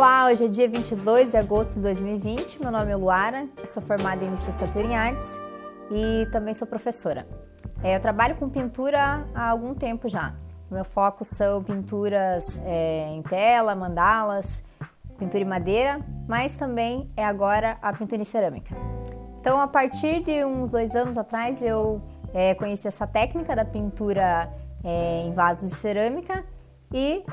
Olá, hoje é dia 22 de agosto de 2020, meu nome é Luara, eu sou formada em licenciatura em artes e também sou professora. Eu trabalho com pintura há algum tempo já. Meu foco são pinturas em tela, mandalas, pintura em madeira, mas também é agora a pintura em cerâmica. Então, a partir de uns 2 anos atrás, eu conheci essa técnica da pintura em vasos de cerâmica e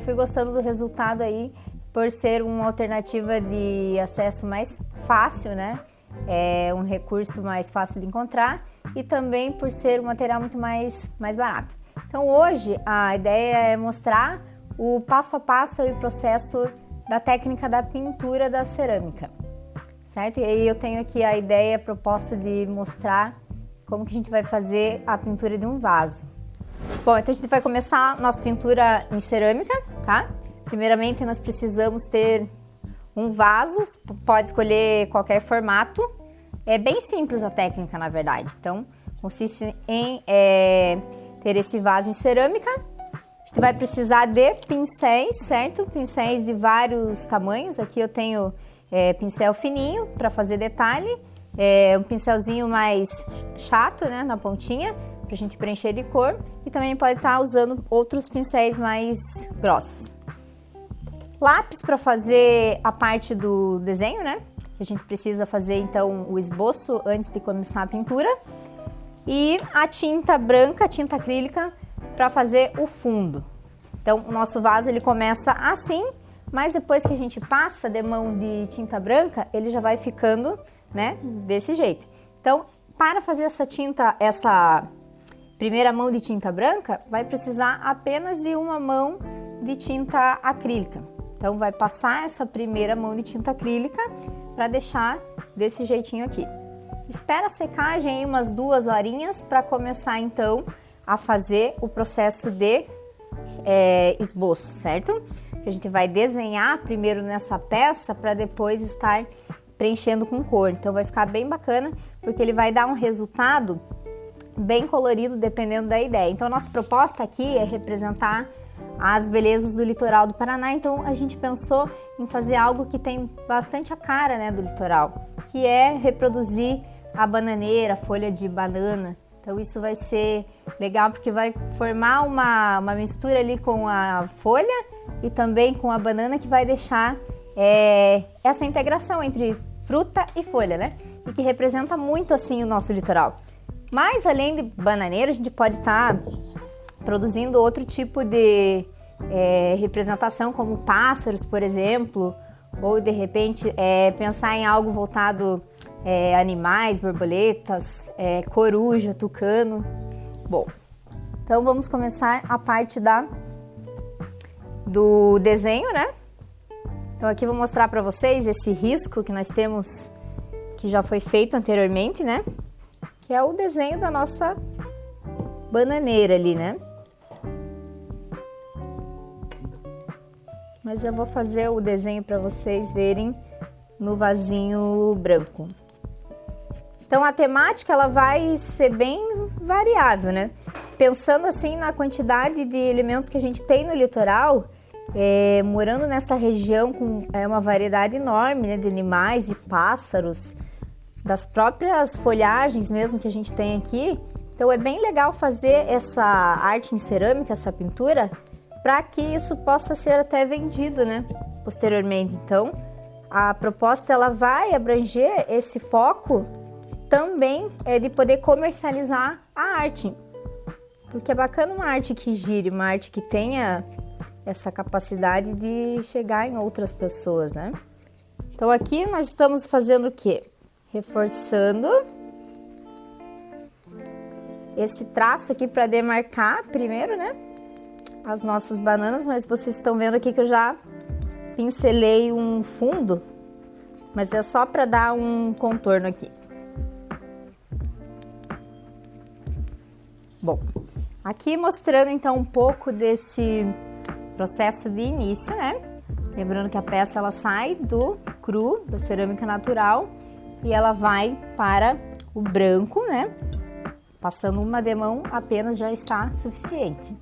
fui gostando do resultado aí, por ser uma alternativa de acesso mais fácil, né? É um recurso mais fácil de encontrar e também por ser um material muito mais barato. Então hoje a ideia é mostrar o passo a passo e o processo da técnica da pintura da cerâmica, certo? E aí eu tenho aqui a ideia, a proposta de mostrar como que a gente vai fazer a pintura de um vaso. Bom, então a gente vai começar nossa pintura em cerâmica, tá? Primeiramente, nós precisamos ter um vaso, pode escolher qualquer formato. É bem simples a técnica, na verdade. Então, consiste em ter esse vaso em cerâmica. A gente vai precisar de pincéis, certo? Pincéis de vários tamanhos. Aqui eu tenho pincel fininho para fazer detalhe. Um pincelzinho mais chato, né, na pontinha, para a gente preencher de cor. E também pode estar usando outros pincéis mais grossos. Lápis para fazer a parte do desenho, né? A gente precisa fazer então o esboço antes de começar a pintura. E a tinta branca, tinta acrílica, para fazer o fundo. Então o nosso vaso ele começa assim, mas depois que a gente passa de mão de tinta branca, ele já vai ficando, né, desse jeito. Então, para fazer essa primeira mão de tinta branca, vai precisar apenas de uma mão de tinta acrílica. Então, vai passar essa primeira mão de tinta acrílica para deixar desse jeitinho aqui. Espera a secagem aí umas 2 horinhas para começar, então, a fazer o processo de esboço, certo? Que a gente vai desenhar primeiro nessa peça para depois estar preenchendo com cor. Então, vai ficar bem bacana, porque ele vai dar um resultado bem colorido, dependendo da ideia. Então, a nossa proposta aqui é representar as belezas do litoral do Paraná, então a gente pensou em fazer algo que tem bastante a cara, né, do litoral, que é reproduzir a bananeira, a folha de banana. Então isso vai ser legal porque vai formar uma mistura ali com a folha e também com a banana, que vai deixar essa integração entre fruta e folha, né, e que representa muito assim o nosso litoral. Mas além de bananeira, a gente pode estar produzindo outro tipo de representação, como pássaros, por exemplo, ou de repente pensar em algo voltado a animais, borboletas, coruja, tucano. Bom, então vamos começar a parte do desenho, né? Então aqui vou mostrar para vocês esse risco que nós temos, que já foi feito anteriormente, né? Que é o desenho da nossa bananeira ali, né? Mas eu vou fazer o desenho para vocês verem no vasinho branco. Então a temática ela vai ser bem variável, né? Pensando assim na quantidade de elementos que a gente tem no litoral, morando nessa região com uma variedade enorme, né, de animais, de pássaros, das próprias folhagens mesmo que a gente tem aqui. Então é bem legal fazer essa arte em cerâmica, essa pintura, para que isso possa ser até vendido, né, posteriormente. Então, a proposta ela vai abranger esse foco também de poder comercializar a arte. Porque é bacana uma arte que gire, uma arte que tenha essa capacidade de chegar em outras pessoas, né? Então, aqui nós estamos fazendo o quê? Reforçando esse traço aqui para demarcar primeiro, né, as nossas bananas, mas vocês estão vendo aqui que eu já pincelei um fundo, mas é só para dar um contorno aqui. Bom, aqui mostrando então um pouco desse processo de início, né? Lembrando que a peça ela sai do cru, da cerâmica natural, e ela vai para o branco, né? Passando uma demão apenas já está suficiente.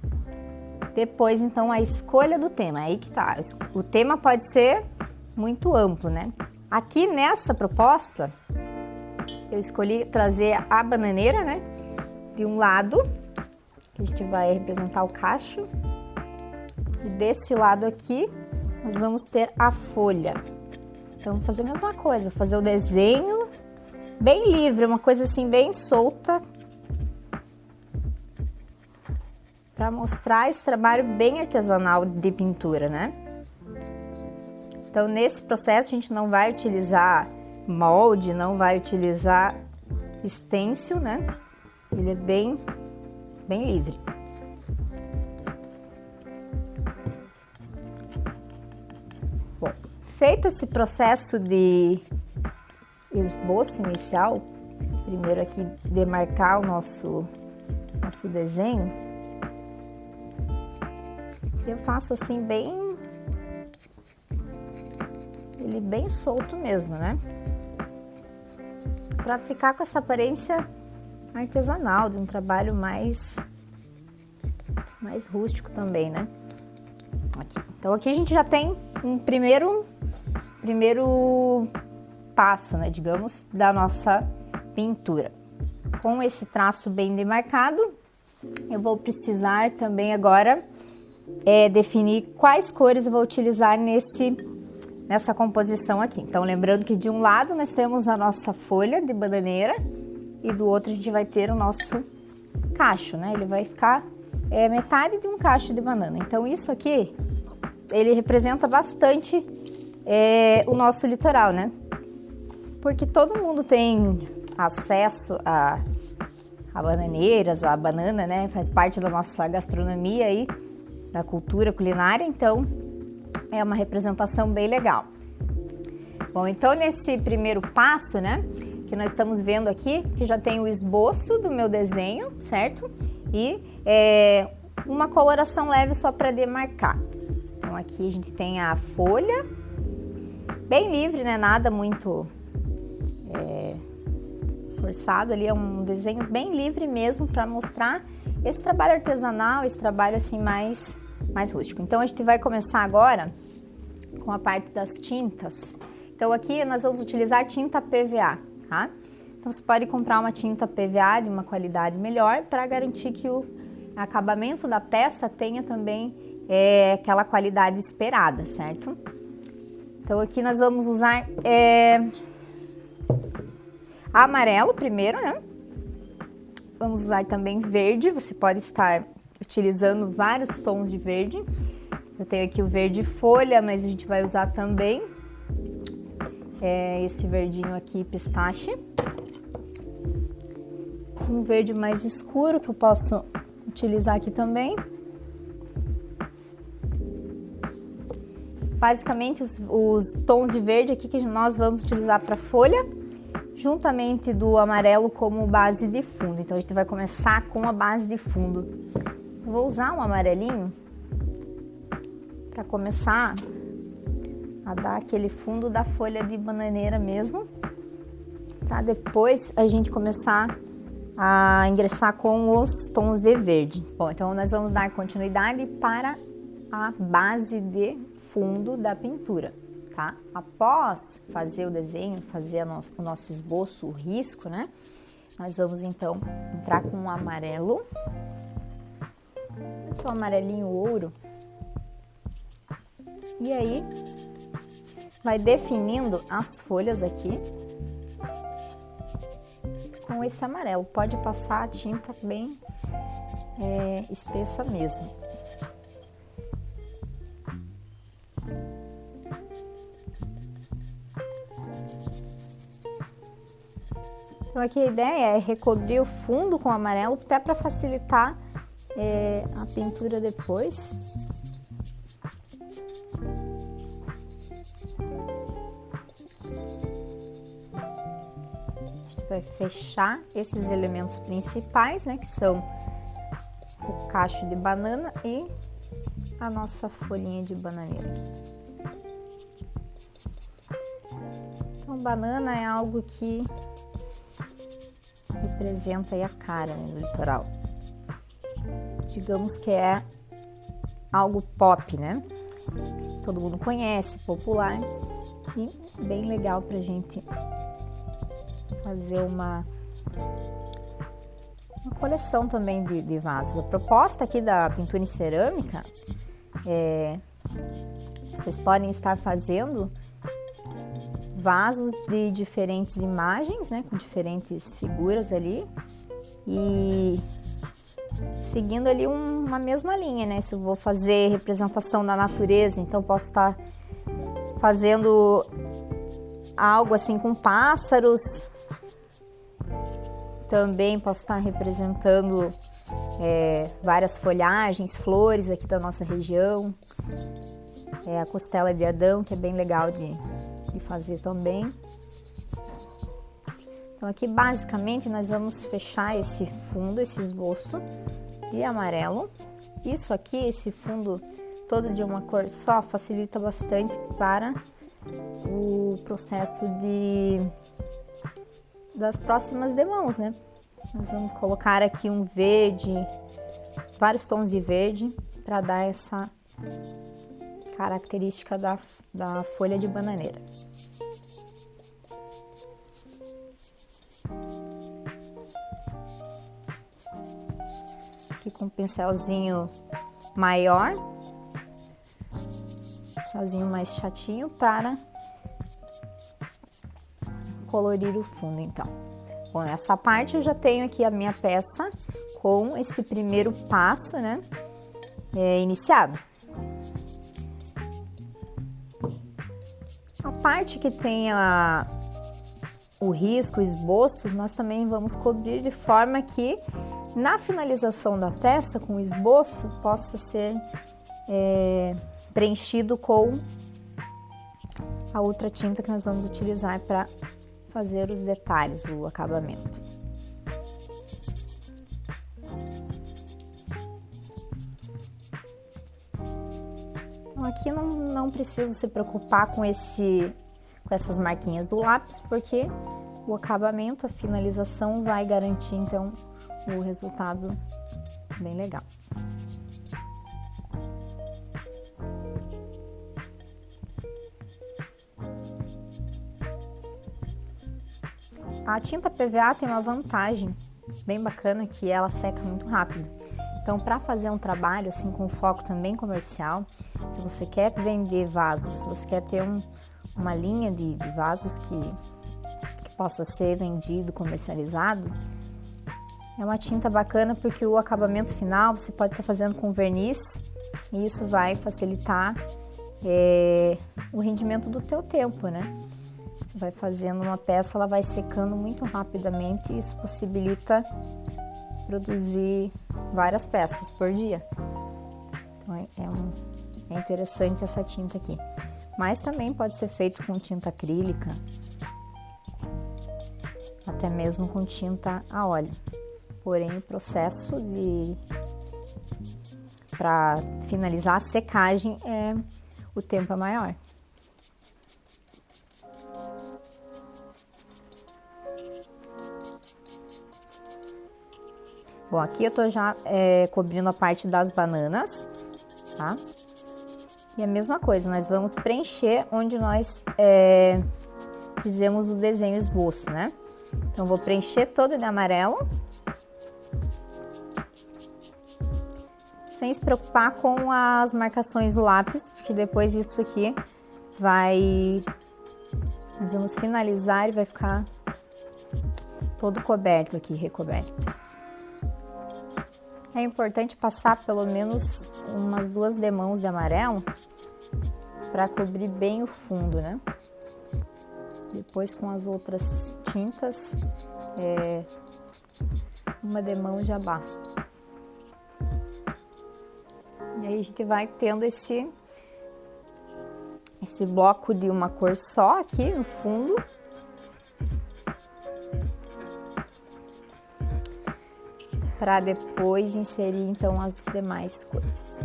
Depois, então, a escolha do tema, aí que tá. O tema pode ser muito amplo, né? Aqui nessa proposta, eu escolhi trazer a bananeira, né? De um lado, que a gente vai representar o cacho. E desse lado aqui, nós vamos ter a folha. Então, vou fazer a mesma coisa, fazer o desenho bem livre, uma coisa assim bem solta, para mostrar esse trabalho bem artesanal de pintura, né? Então, nesse processo, a gente não vai utilizar molde, não vai utilizar stencil, né? Ele é bem livre. Bom, feito esse processo de esboço inicial, primeiro aqui demarcar o nosso desenho, eu faço assim ele bem solto mesmo, né? Para ficar com essa aparência artesanal, de um trabalho mais rústico também, né? Aqui. Então aqui a gente já tem um primeiro passo, né, digamos, da nossa pintura. Com esse traço bem demarcado, eu vou precisar também agora definir quais cores eu vou utilizar nessa composição aqui. Então, lembrando que de um lado nós temos a nossa folha de bananeira e do outro a gente vai ter o nosso cacho, né? Ele vai ficar metade de um cacho de banana. Então, isso aqui, ele representa bastante o nosso litoral, né? Porque todo mundo tem acesso a bananeiras, a banana, né? Faz parte da nossa gastronomia aí, da cultura culinária, então é uma representação bem legal. Bom, então nesse primeiro passo, né, que nós estamos vendo aqui, que já tem o esboço do meu desenho, certo? E uma coloração leve só para demarcar. Então aqui a gente tem a folha, bem livre, né, nada muito forçado ali, é um desenho bem livre mesmo para mostrar esse trabalho artesanal, esse trabalho assim mais rústico. Então a gente vai começar agora com a parte das tintas. Então aqui nós vamos utilizar tinta PVA, tá? Então você pode comprar uma tinta PVA de uma qualidade melhor para garantir que o acabamento da peça tenha também aquela qualidade esperada, certo? Então aqui nós vamos usar amarelo primeiro, né? Vamos usar também verde, você pode estar utilizando vários tons de verde. Eu tenho aqui o verde folha, mas a gente vai usar também esse verdinho aqui, pistache. Um verde mais escuro que eu posso utilizar aqui também. Basicamente os tons de verde aqui que nós vamos utilizar para folha, juntamente do amarelo como base de fundo. Então a gente vai começar com a base de fundo. Vou usar um amarelinho para começar a dar aquele fundo da folha de bananeira mesmo, para depois a gente começar a ingressar com os tons de verde. Bom, então nós vamos dar continuidade para a base de fundo da pintura, tá? Após fazer o desenho, fazer o nosso esboço, o risco, né? Nós vamos então entrar com um amarelo, esse é um amarelinho ouro, e aí vai definindo as folhas aqui com esse amarelo. Pode passar a tinta bem espessa mesmo. Então aqui a ideia é recobrir o fundo com amarelo, até para facilitar a pintura depois. A gente vai fechar esses elementos principais, né, que são o cacho de banana e a nossa folhinha de bananeira. Então, banana é algo que representa aí a cara, né, do litoral. Digamos que é algo pop, né? Todo mundo conhece, popular. E bem legal pra gente fazer uma coleção também de vasos. A proposta aqui da pintura em cerâmica vocês podem estar fazendo vasos de diferentes imagens, né, com diferentes figuras ali e seguindo ali uma mesma linha, né? Se eu vou fazer representação da natureza, então posso estar fazendo algo assim com pássaros. Também posso estar representando várias folhagens, flores aqui da nossa região. A costela de Adão, que é bem legal de fazer também. Então aqui basicamente nós vamos fechar esse fundo, esse esboço de amarelo. Isso aqui, esse fundo todo de uma cor só, facilita bastante para o processo das próximas demãos, né? Nós vamos colocar aqui um verde, vários tons de verde, para dar essa característica da folha de bananeira. Aqui com um pincelzinho maior, pincelzinho mais chatinho para colorir o fundo, então. Bom, nessa parte eu já tenho aqui a minha peça com esse primeiro passo, né, iniciado. A parte que tem o risco, o esboço, nós também vamos cobrir de forma que na finalização da peça, com o esboço, possa ser preenchido com a outra tinta que nós vamos utilizar para fazer os detalhes, o acabamento. Então aqui não preciso se preocupar com essas marquinhas do lápis, porque o acabamento, a finalização vai garantir então o resultado bem legal. A tinta PVA tem uma vantagem bem bacana, que ela seca muito rápido. Então, para fazer um trabalho assim com foco também comercial, se você quer vender vasos, se você quer ter uma linha de vasos que possa ser vendido, comercializado, é uma tinta bacana porque o acabamento final você pode estar fazendo com verniz e isso vai facilitar o rendimento do teu tempo, né? Vai fazendo uma peça, ela vai secando muito rapidamente e isso possibilita produzir várias peças por dia. Então é interessante essa tinta aqui. Mas também pode ser feito com tinta acrílica, até mesmo com tinta a óleo. Porém, o processo para finalizar a secagem o tempo é maior. Bom, aqui eu tô já cobrindo a parte das bananas, tá? E a mesma coisa, nós vamos preencher onde nós fizemos o desenho esboço, né? Então, vou preencher todo de amarelo. Sem se preocupar com as marcações do lápis, porque depois isso aqui nós vamos finalizar e vai ficar todo coberto aqui, recoberto. É importante passar pelo menos umas 2 demãos de amarelo para cobrir bem o fundo, né? Depois com as outras tintas, uma demão já basta. E aí a gente vai tendo esse bloco de uma cor só aqui no fundo. Para depois inserir então as demais cores.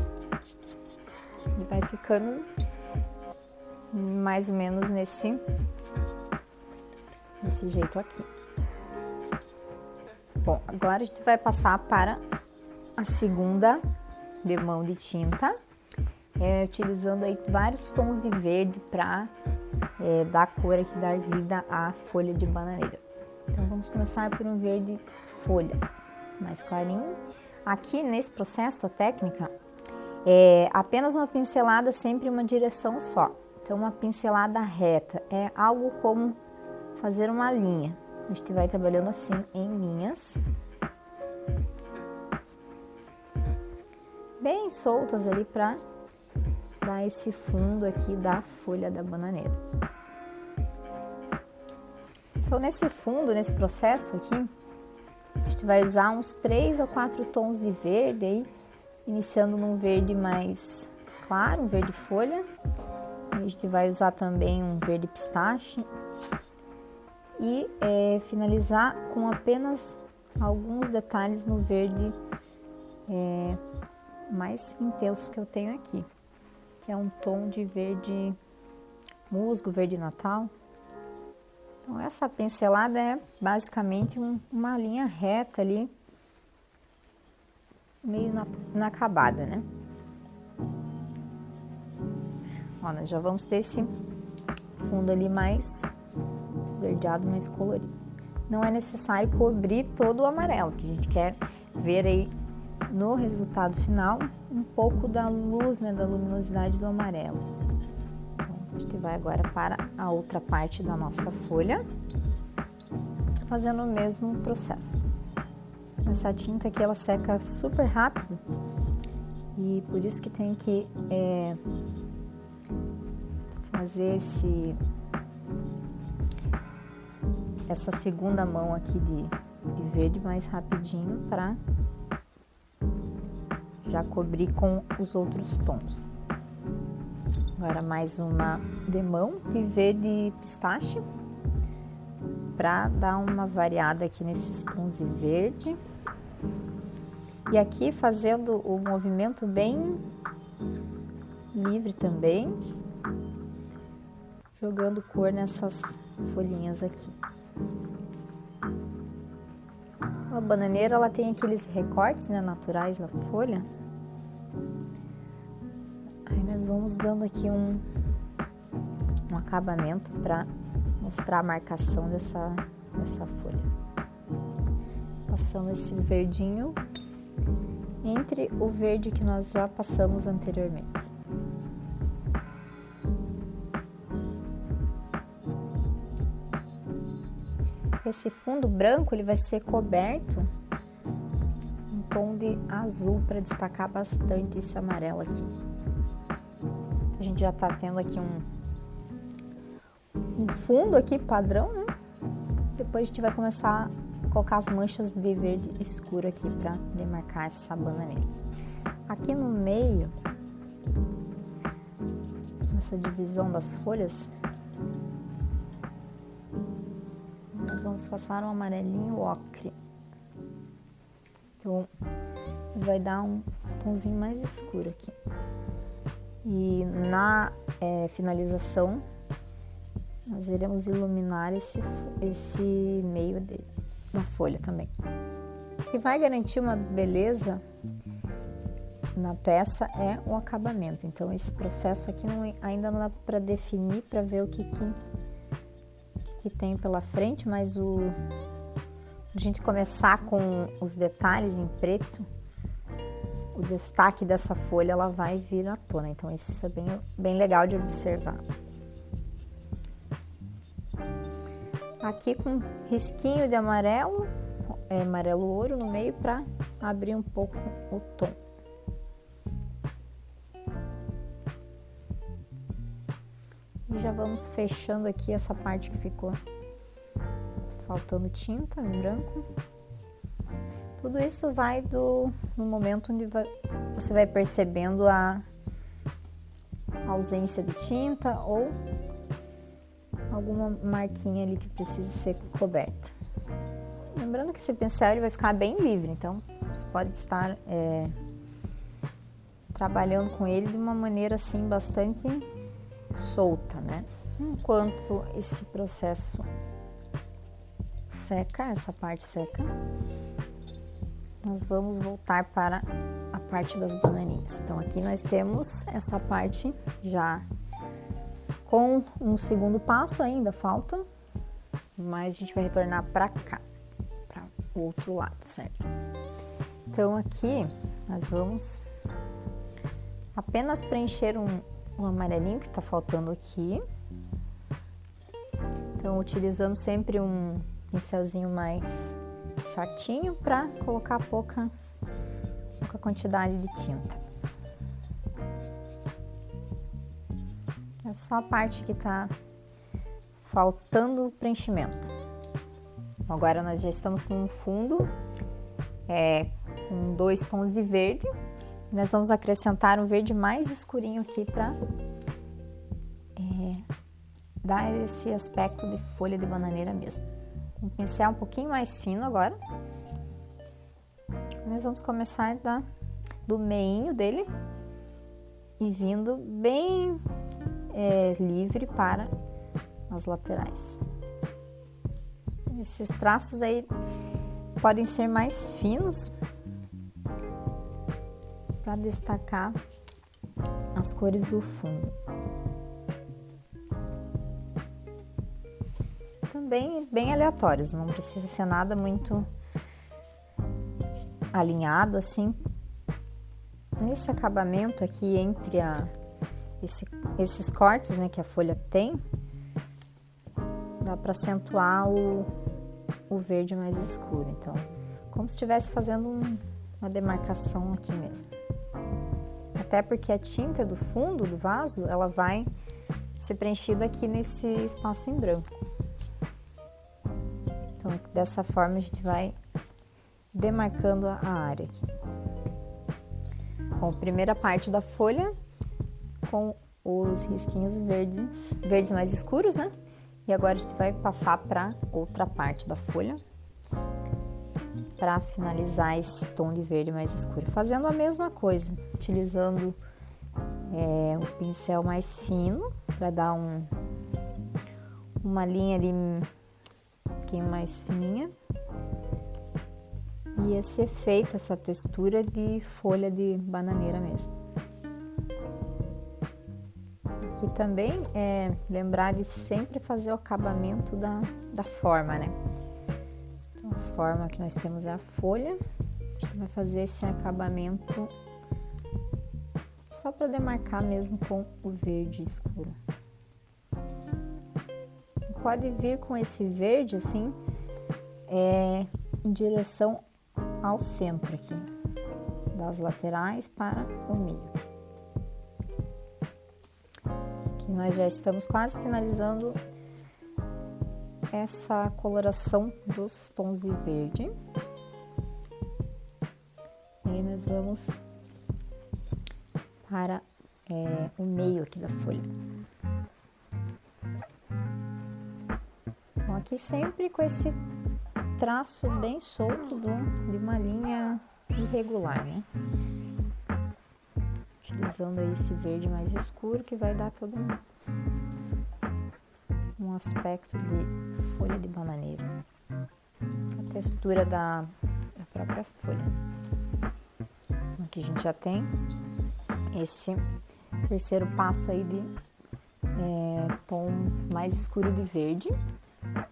E vai ficando mais ou menos nesse jeito aqui. Bom, agora a gente vai passar para a segunda demão de tinta, utilizando aí vários tons de verde para dar cor aqui, dar vida à folha de bananeira. Então vamos começar por um verde folha mais clarinho. Aqui nesse processo, a técnica é apenas uma pincelada, sempre uma direção só. Então uma pincelada reta, é algo como fazer uma linha. A gente vai trabalhando assim em linhas, bem soltas ali para dar esse fundo aqui da folha da bananeira. Então nesse fundo, nesse processo aqui, a gente vai usar uns 3 a 4 tons de verde aí, iniciando num verde mais claro, um verde folha. A gente vai usar também um verde pistache e finalizar com apenas alguns detalhes no verde mais intenso que eu tenho aqui, que é um tom de verde musgo, verde natal. Então essa pincelada é basicamente uma linha reta ali, meio inacabada, né? Ó, nós já vamos ter esse fundo ali mais esverdeado, mais colorido. Não é necessário cobrir todo o amarelo, que a gente quer ver aí no resultado final um pouco da luz, né, da luminosidade do amarelo. Então, a gente vai agora para a outra parte da nossa folha, fazendo o mesmo processo. Essa tinta aqui ela seca super rápido e por isso que tem que fazer essa segunda mão aqui de verde mais rapidinho para já cobrir com os outros tons. Agora mais uma demão de verde pistache para dar uma variada aqui nesses tons de verde. E aqui fazendo o movimento bem livre também, jogando cor nessas folhinhas aqui. A bananeira ela tem aqueles recortes, né, naturais na folha. Aí nós vamos dando aqui um acabamento para mostrar a marcação dessa folha. Passando esse verdinho entre o verde que nós já passamos anteriormente. Esse fundo branco ele vai ser coberto um tom de azul para destacar bastante esse amarelo aqui. A gente já tá tendo aqui um fundo aqui padrão, né? Depois a gente vai começar a colocar as manchas de verde escuro aqui para demarcar essa bananeira. Aqui no meio, nessa divisão das folhas, nós vamos passar um amarelinho ocre. Então, vai dar um tomzinho mais escuro aqui. E na finalização, nós iremos iluminar esse meio da folha também. O que vai garantir uma beleza na peça é o acabamento. Então, esse processo aqui ainda não dá para definir, para ver o que tem pela frente, mas a gente começar com os detalhes em preto, o destaque dessa folha ela vai vir à tona. Então isso é bem legal de observar. Aqui com risquinho de amarelo, amarelo ouro no meio para abrir um pouco o tom. E já vamos fechando aqui essa parte que ficou faltando tinta em branco. Tudo isso vai no momento onde você vai percebendo a ausência de tinta ou alguma marquinha ali que precisa ser coberta. Lembrando que esse pincel ele vai ficar bem livre, então você pode estar trabalhando com ele de uma maneira assim bastante solta, né? Enquanto esse processo seca, essa parte seca, nós vamos voltar para a parte das bananinhas. Então aqui nós temos essa parte já Com um segundo passo ainda falta, mas a gente vai retornar para cá, para o outro lado, certo? Então aqui nós vamos apenas preencher um amarelinho que está faltando aqui. Então utilizando sempre um pincelzinho mais chatinho para colocar pouca quantidade de tinta. É só a parte que está faltando preenchimento. Agora nós já estamos com um fundo com 2 tons de verde. Nós vamos acrescentar um verde mais escurinho aqui para dar esse aspecto de folha de bananeira mesmo. Um pincel um pouquinho mais fino agora. Nós vamos começar do meinho dele e vindo bem livre para as laterais. Esses traços aí podem ser mais finos para destacar as cores do fundo. Também bem aleatórios, não precisa ser nada muito alinhado assim. Nesse acabamento aqui entre esses cortes, né, que a folha tem, dá para acentuar o verde mais escuro. Então, como se estivesse fazendo uma demarcação aqui mesmo. Até porque a tinta do fundo do vaso, ela vai ser preenchida aqui nesse espaço em branco. Então, dessa forma a gente vai demarcando a área aqui. Bom, primeira parte da folha com os risquinhos verdes mais escuros, né? E agora a gente vai passar para outra parte da folha para finalizar esse tom de verde mais escuro. Fazendo a mesma coisa, utilizando um pincel mais fino para dar uma linha ali um pouquinho mais fininha. E esse efeito, essa textura de folha de bananeira mesmo. Aqui também lembrar de sempre fazer o acabamento da forma, né? Então, a forma que nós temos é a folha. A gente vai fazer esse acabamento só para demarcar mesmo com o verde escuro. Pode vir com esse verde assim, em direção ao centro aqui, das laterais para o meio. Aqui nós já estamos quase finalizando essa coloração dos tons de verde. E aí nós vamos para o meio aqui da folha. Então aqui sempre com esse traço bem solto de uma linha irregular, né? Utilizando aí esse verde mais escuro que vai dar todo um aspecto de folha de bananeira. A textura da própria folha. Aqui a gente já tem esse terceiro passo aí de tom mais escuro de verde.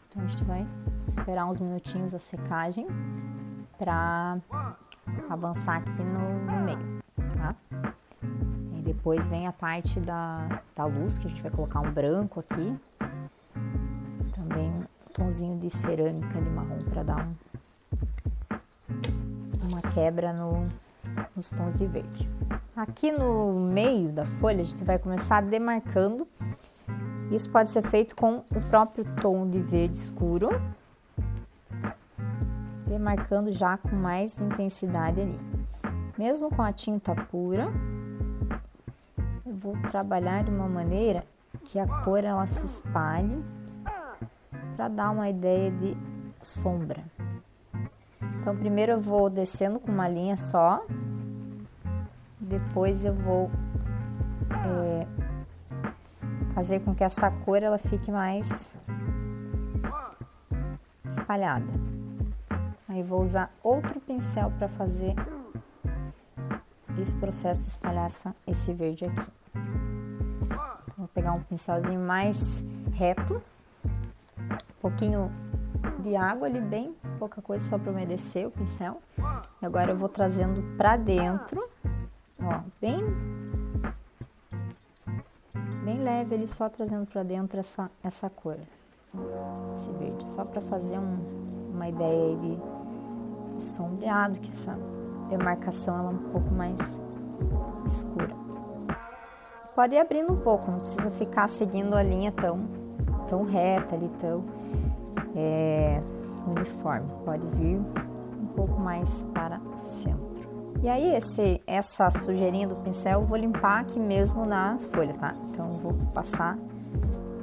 Então a gente vai esperar uns minutinhos a secagem para avançar aqui no meio, tá? E depois vem a parte da luz, que a gente vai colocar um branco aqui. Também um tonzinho de cerâmica de marrom para dar uma quebra nos tons de verde. Aqui no meio da folha a gente vai começar demarcando. Isso pode ser feito com o próprio tom de verde escuro, demarcando já com mais intensidade ali. Mesmo com a tinta pura, eu vou trabalhar de uma maneira que a cor ela se espalhe para dar uma ideia de sombra. Então primeiro eu vou descendo com uma linha só, depois eu vou fazer com que essa cor ela fique mais espalhada. Aí vou usar outro pincel para fazer esse processo de espalhar esse verde aqui. Vou pegar um pincelzinho mais reto, um pouquinho de água ali, bem pouca coisa, só para umedecer o pincel. E agora eu vou trazendo para dentro, ó, bem leve, ele só trazendo para dentro essa cor, esse verde, só para fazer uma ideia aí de sombreado, que essa demarcação ela é um pouco mais escura. Pode ir abrindo um pouco, não precisa ficar seguindo a linha tão reta ali, tão uniforme. Pode vir um pouco mais para o centro. E aí essa sujeirinha do pincel eu vou limpar aqui mesmo na folha, tá? Então eu vou passar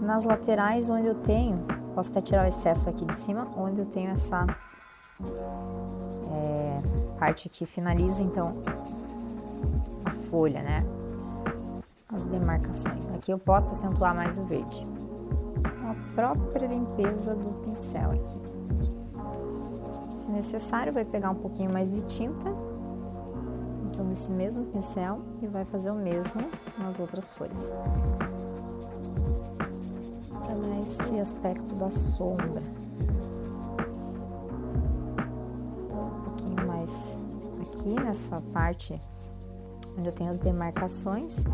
nas laterais onde eu tenho, posso até tirar o excesso aqui de cima, onde eu tenho essa parte que finaliza então a folha, né? As demarcações. Aqui eu posso acentuar mais o verde. A própria limpeza do pincel aqui. Se necessário, vai pegar um pouquinho mais de tinta, usando esse mesmo pincel, e vai fazer o mesmo nas outras folhas. Para dar esse aspecto da sombra. Então, um pouquinho mais aqui nessa parte onde eu tenho as demarcações,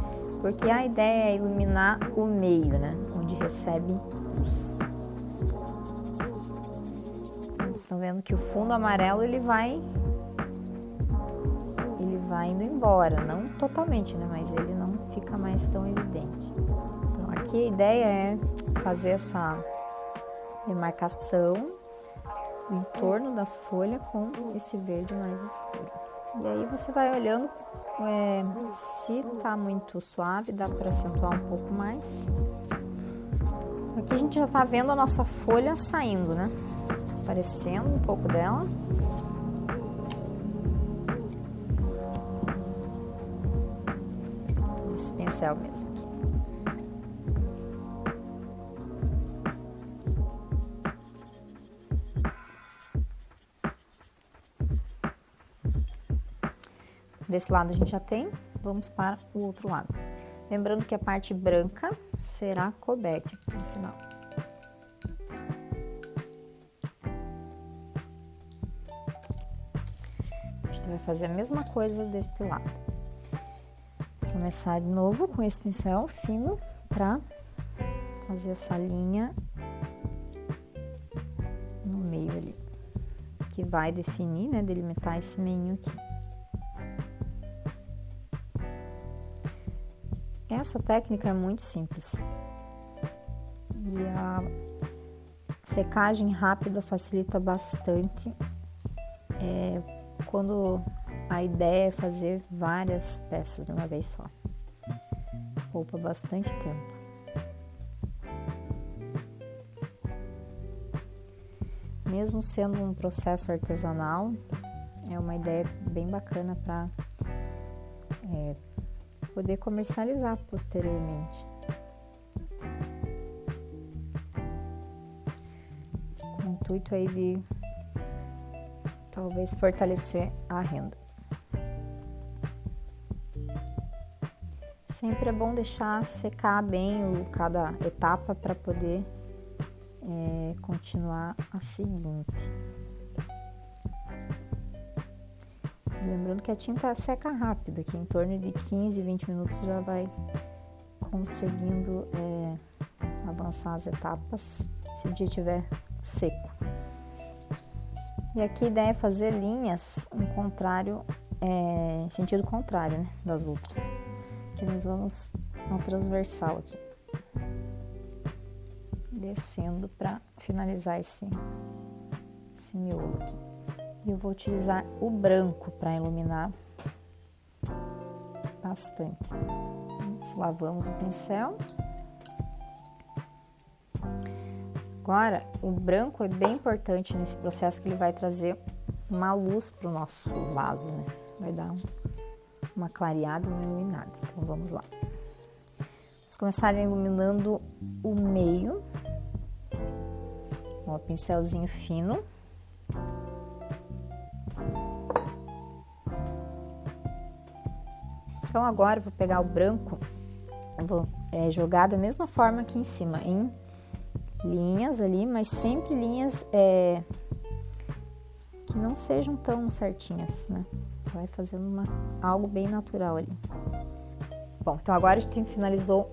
porque a ideia é iluminar o meio, né? Onde recebe luz. Então, vocês estão vendo que o fundo amarelo ele vai indo embora, não totalmente, né? Mas ele não fica mais tão evidente. Então, aqui a ideia é fazer essa demarcação em torno da folha com esse verde mais escuro. E aí você vai olhando, se tá muito suave, dá para acentuar um pouco mais. Aqui a gente já tá vendo a nossa folha saindo, né? Aparecendo um pouco dela. Esse pincel mesmo aqui. Desse lado a gente já tem, vamos para o outro lado. Lembrando que a parte branca será coberta no final. A gente vai fazer a mesma coisa deste lado. Vou começar de novo com esse pincel fino para fazer essa linha no meio ali, que vai definir, né, delimitar esse meio aqui. Essa técnica é muito simples e a secagem rápida facilita bastante quando a ideia é fazer várias peças de uma vez só. Poupa bastante tempo. Mesmo sendo um processo artesanal, é uma ideia bem bacana para poder comercializar posteriormente. Com o intuito aí de talvez fortalecer a renda. Sempre é bom deixar secar bem cada etapa para poder continuar a seguinte. Lembrando que a tinta seca rápido, que em torno de 15, 20 minutos já vai conseguindo avançar as etapas, se o dia estiver seco. E aqui a ideia é fazer linhas em sentido contrário, né, das outras. Aqui nós vamos uma transversal aqui, descendo para finalizar esse miolo aqui. E eu vou utilizar o branco para iluminar bastante. Lavamos o pincel. Agora, o branco é bem importante nesse processo, que ele vai trazer uma luz para o nosso vaso, né? Vai dar uma clareada, uma iluminada. Então, vamos lá. Vamos começar iluminando o meio. Com o pincelzinho fino. Então, agora eu vou pegar o branco vou jogar da mesma forma aqui em cima, em linhas ali, mas sempre linhas que não sejam tão certinhas, né? Vai fazendo algo bem natural ali. Bom, então agora a gente finalizou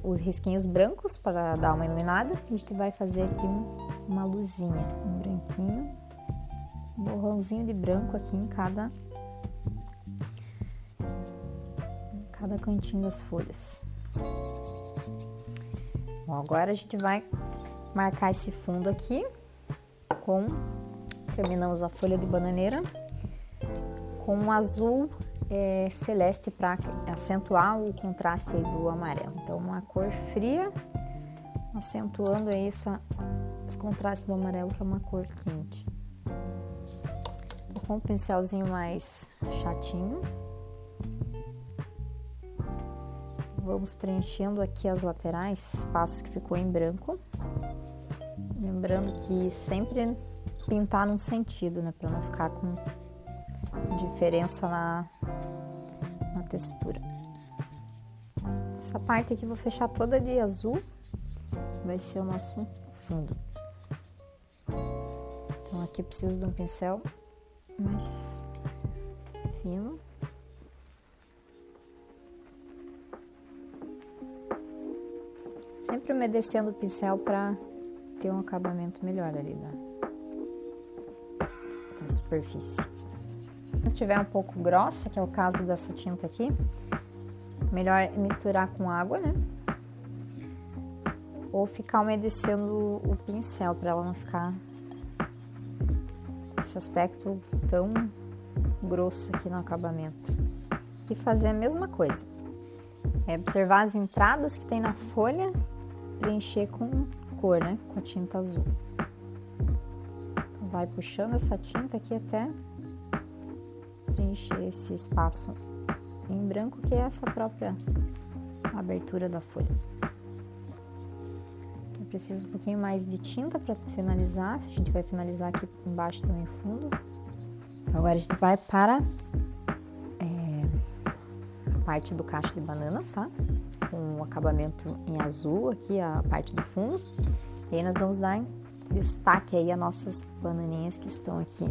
os risquinhos brancos para dar uma iluminada. A gente vai fazer aqui uma luzinha, um branquinho, um borrãozinho de branco aqui em cada cantinho das folhas. Bom, agora a gente vai marcar esse fundo aqui terminamos a folha de bananeira com um azul celeste para acentuar o contraste aí do amarelo. Então, uma cor fria, acentuando aí esse contraste do amarelo, que é uma cor quente. Tô com um pincelzinho mais chatinho. Vamos preenchendo aqui as laterais, espaço que ficou em branco. Lembrando que sempre pintar num sentido, né? Para não ficar com diferença na textura. Essa parte aqui eu vou fechar toda de azul, vai ser o nosso fundo. Então aqui eu preciso de um pincel mais fino. Sempre umedecendo o pincel para ter um acabamento melhor ali da superfície. Se estiver um pouco grossa, que é o caso dessa tinta aqui, melhor misturar com água, né? Ou ficar umedecendo o pincel para ela não ficar com esse aspecto tão grosso aqui no acabamento. E fazer a mesma coisa. Observar as entradas que tem na folha, preencher com cor, né? Com a tinta azul. Então, vai puxando essa tinta aqui até preencher esse espaço em branco, que é essa própria abertura da folha. Eu preciso um pouquinho mais de tinta para finalizar. A gente vai finalizar aqui embaixo também o fundo. Agora a gente vai para a parte do cacho de banana, tá? Com o acabamento em azul aqui, a parte do fundo. E aí nós vamos dar destaque aí a nossas bananinhas que estão aqui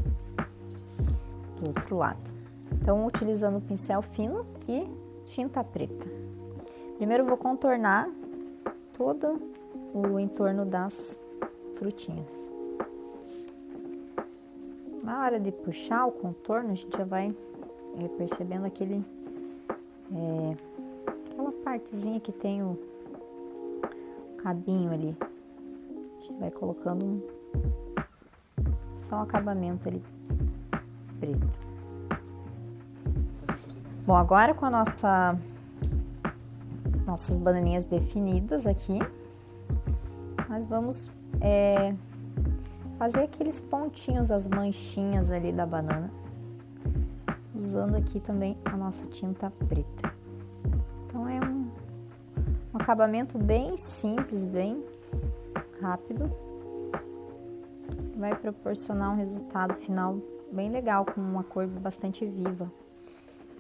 do outro lado. Então, utilizando o pincel fino e tinta preta. Primeiro eu vou contornar todo o entorno das frutinhas. Na hora de puxar o contorno, a gente já vai percebendo aquela partezinha que tem o cabinho ali. A gente vai colocando só o acabamento ali preto. Bom, agora com nossas bananinhas definidas aqui, nós vamos fazer aqueles pontinhos, as manchinhas ali da banana, usando aqui também a nossa tinta preta. Então é um acabamento bem simples, bem rápido, vai proporcionar um resultado final bem legal, com uma cor bastante viva.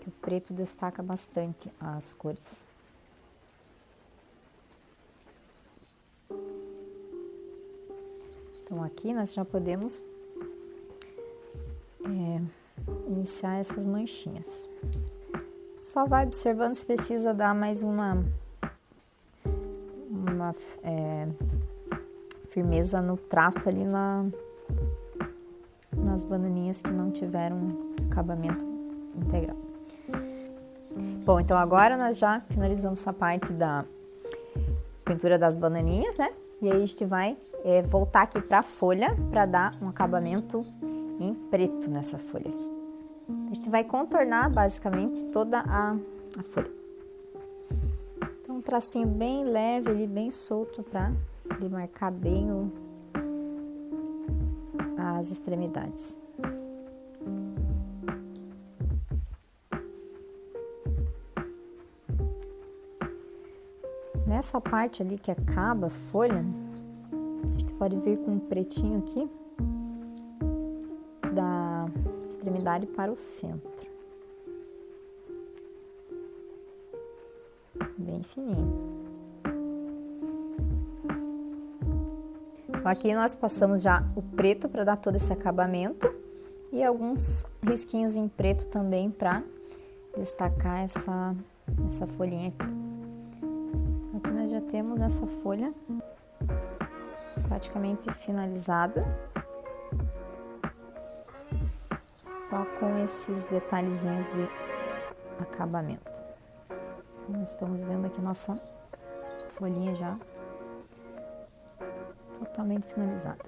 O preto destaca bastante as cores. Então aqui nós já podemos iniciar essas manchinhas. Só vai observando se precisa dar mais uma firmeza no traço ali nas bananinhas que não tiveram acabamento integral. Bom, então agora nós já finalizamos essa parte da pintura das bananinhas, né? E aí a gente vai voltar aqui para a folha para dar um acabamento em preto nessa folha aqui. A gente vai contornar basicamente toda a folha. Então um tracinho bem leve ali, bem solto, para demarcar bem as extremidades. Nessa parte ali que acaba a folha, a gente pode vir com um pretinho aqui da extremidade para o centro. bem fininho. Então, aqui nós passamos já o preto para dar todo esse acabamento e alguns risquinhos em preto também para destacar essa folhinha aqui. Aqui nós já temos essa folha praticamente finalizada, só com esses detalhezinhos de acabamento. Então, estamos vendo aqui nossa folhinha já totalmente finalizada.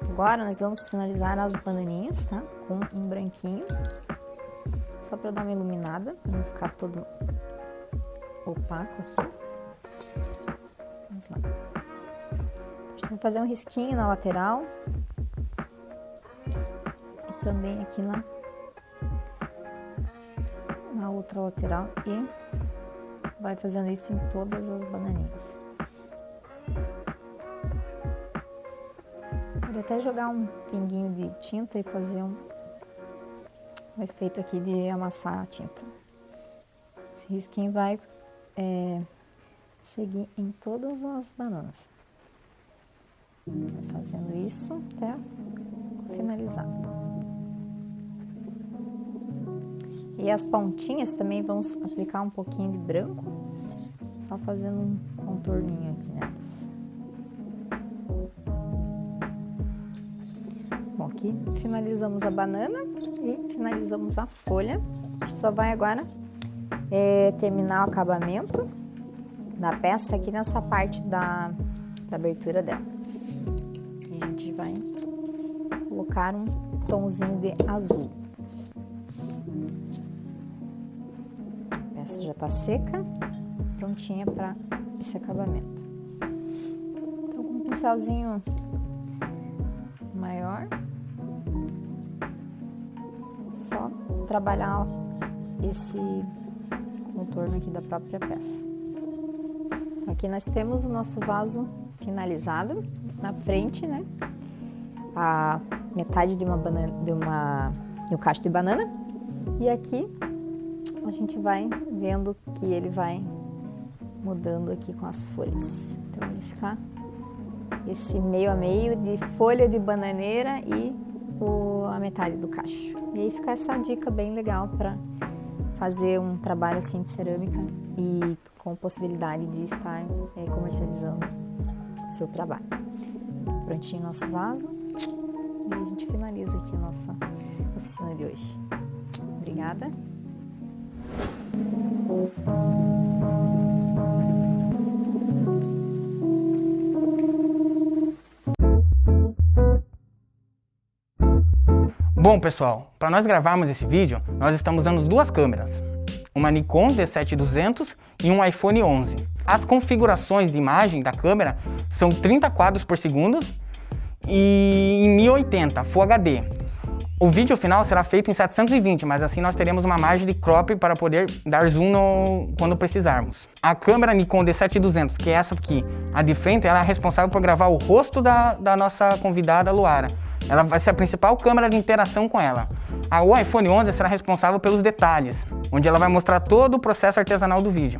Agora nós vamos finalizar as bananinhas, tá? Com um branquinho, só para dar uma iluminada, para não ficar todo opaco aqui. Vamos lá. A gente vai fazer um risquinho na lateral e também aqui na outra lateral e vai fazendo isso em todas as bananinhas. Pode até jogar um pinguinho de tinta e fazer um efeito aqui de amassar a tinta. Esse risquinho vai seguir em todas as bananas. Vai fazendo isso até finalizar. E as pontinhas também vamos aplicar um pouquinho de branco, só fazendo um contorninho aqui nelas. Bom, aqui finalizamos a banana e finalizamos a folha. A gente só vai agora terminar o acabamento da peça aqui nessa parte da abertura dela. E a gente vai colocar um tomzinho de azul. A peça já está seca, prontinha para esse acabamento. Então, com um pincelzinho maior, só trabalhar esse contorno aqui da própria peça. Então, aqui nós temos o nosso vaso finalizado na frente, né? A metade de um cacho de banana, e aqui a gente vai vendo que ele vai mudando aqui com as folhas. Então ele fica esse meio a meio de folha de bananeira e a metade do cacho. E aí fica essa dica bem legal para fazer um trabalho assim de cerâmica e com possibilidade de estar comercializando o seu trabalho. Prontinho nosso vaso e a gente finaliza aqui a nossa oficina de hoje. Obrigada! Bom, pessoal, para nós gravarmos esse vídeo, nós estamos usando duas câmeras, uma Nikon D7200 e um iPhone 11. As configurações de imagem da câmera são 30 quadros por segundo e em 1080 Full HD. O vídeo final será feito em 720, mas assim nós teremos uma margem de crop para poder dar zoom quando precisarmos. A câmera Nikon D7200, que é essa aqui, a de frente, ela é responsável por gravar o rosto da nossa convidada Luara. Ela vai ser a principal câmera de interação com ela. O iPhone 11 será responsável pelos detalhes, onde ela vai mostrar todo o processo artesanal do vídeo.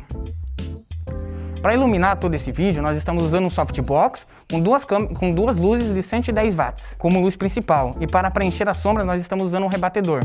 Para iluminar todo esse vídeo, nós estamos usando um softbox com duas luzes de 110 watts como luz principal. E para preencher a sombra, nós estamos usando um rebatedor.